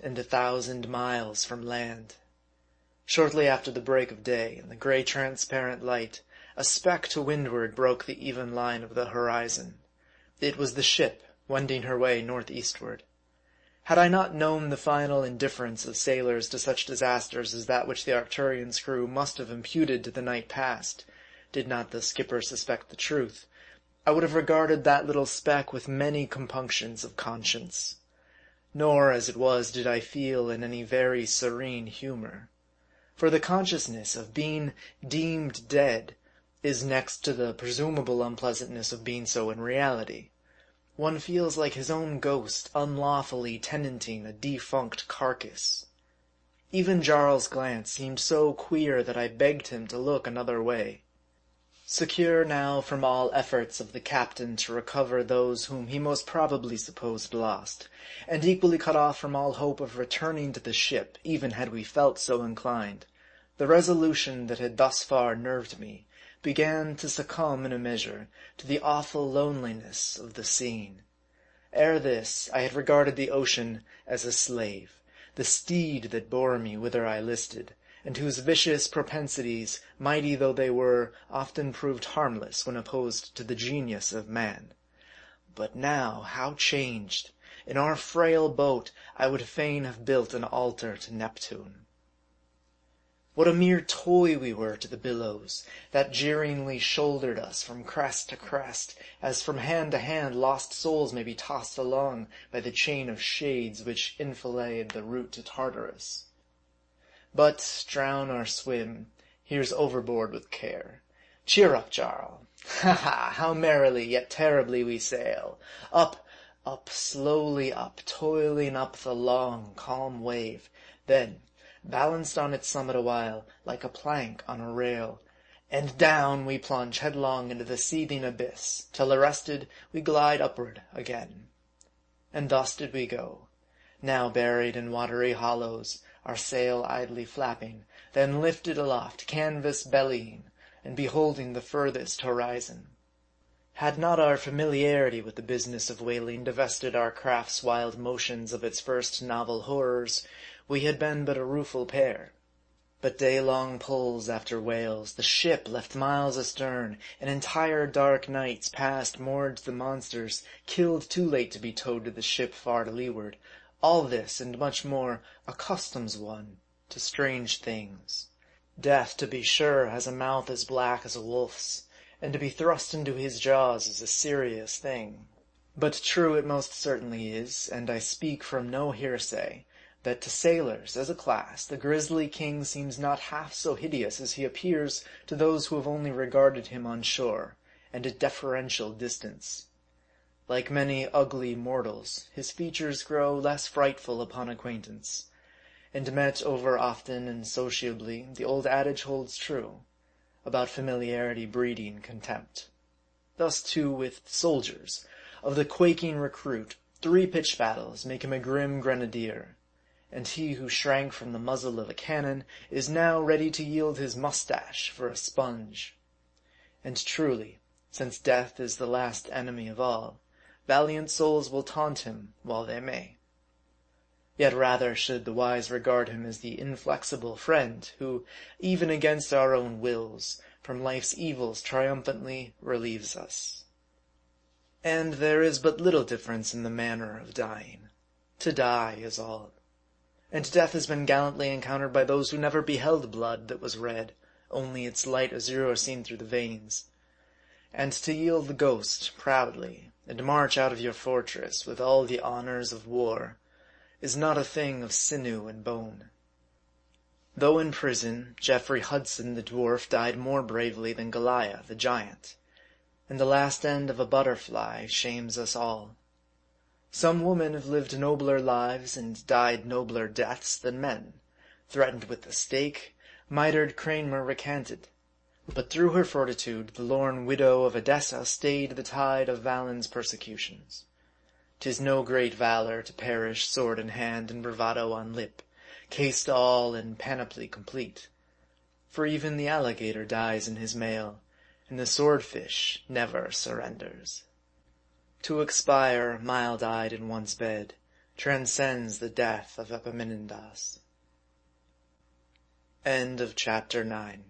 and 1,000 miles from land. Shortly after the break of day, in the gray transparent light, a speck to windward broke the even line of the horizon. It was the ship, wending her way northeastward. Had I not known the final indifference of sailors to such disasters as that which the Arcturian's crew must have imputed to the night past, did not the skipper suspect the truth, I would have regarded that little speck with many compunctions of conscience. Nor, as it was, did I feel in any very serene humor. For the consciousness of being deemed dead is next to the presumable unpleasantness of being so in reality. One feels like his own ghost unlawfully tenanting a defunct carcass. Even Jarl's glance seemed so queer that I begged him to look another way. Secure now from all efforts of the captain to recover those whom he most probably supposed lost, and equally cut off from all hope of returning to the ship, even had we felt so inclined, the resolution that had thus far nerved me began to succumb in a measure to the awful loneliness of the scene. Ere this, I had regarded the ocean as a slave, the steed that bore me whither I listed, and whose vicious propensities, mighty though they were, often proved harmless when opposed to the genius of man. But now, how changed! In our frail boat, I would fain have built an altar to Neptune. What a mere toy we were to the billows, that jeeringly shouldered us from crest to crest, as from hand to hand lost souls may be tossed along by the chain of shades which enfilade the route to Tartarus. But, drown or swim, here's overboard with care. Cheer up, Jarl. Ha, ha, how merrily, yet terribly we sail. Up, up, slowly up, toiling up the long, calm wave. Then, balanced on its summit awhile, like a plank on a rail, and down we plunge headlong into the seething abyss, till arrested we glide upward again. And thus did we go, now buried in watery hollows, our sail idly flapping, then lifted aloft, canvas bellying, and beholding the furthest horizon. Had not our familiarity with the business of whaling divested our craft's wild motions of its first novel horrors, we had been but a rueful pair. But day-long pulls after whales, the ship left miles astern, and entire dark nights passed moored to the monsters, killed too late to be towed to the ship far to leeward. All this, and much more, accustoms one to strange things. Death, to be sure, has a mouth as black as a wolf's, and to be thrust into his jaws is a serious thing. But true it most certainly is, and I speak from no hearsay, that to sailors, as a class, the grizzly king seems not half so hideous as he appears to those who have only regarded him on shore, and at deferential distance. Like many ugly mortals, his features grow less frightful upon acquaintance, and met over often and sociably, the old adage holds true, about familiarity breeding contempt. Thus too with soldiers. Of the quaking recruit, 3 pitched battles make him a grim grenadier, and he who shrank from the muzzle of a cannon is now ready to yield his mustache for a sponge. And truly, since death is the last enemy of all, valiant souls will taunt him while they may. Yet rather should the wise regard him as the inflexible friend who, even against our own wills, from life's evils triumphantly relieves us. And there is but little difference in the manner of dying. To die is all. And death has been gallantly encountered by those who never beheld blood that was red, only its light azure seen through the veins. And to yield the ghost proudly, and march out of your fortress with all the honors of war, is not a thing of sinew and bone. Though in prison, Geoffrey Hudson the dwarf died more bravely than Goliath the giant, and the last end of a butterfly shames us all. Some women have lived nobler lives and died nobler deaths than men. Threatened with the stake, mitred Cranmer recanted. But through her fortitude, the lorn widow of Edessa stayed the tide of Valen's persecutions. 'Tis no great valor to perish sword in hand and bravado on lip, cased all in panoply complete. For even the alligator dies in his mail, and the swordfish never surrenders. To expire, mild-eyed in one's bed, transcends the death of Epaminondas. End of chapter 9.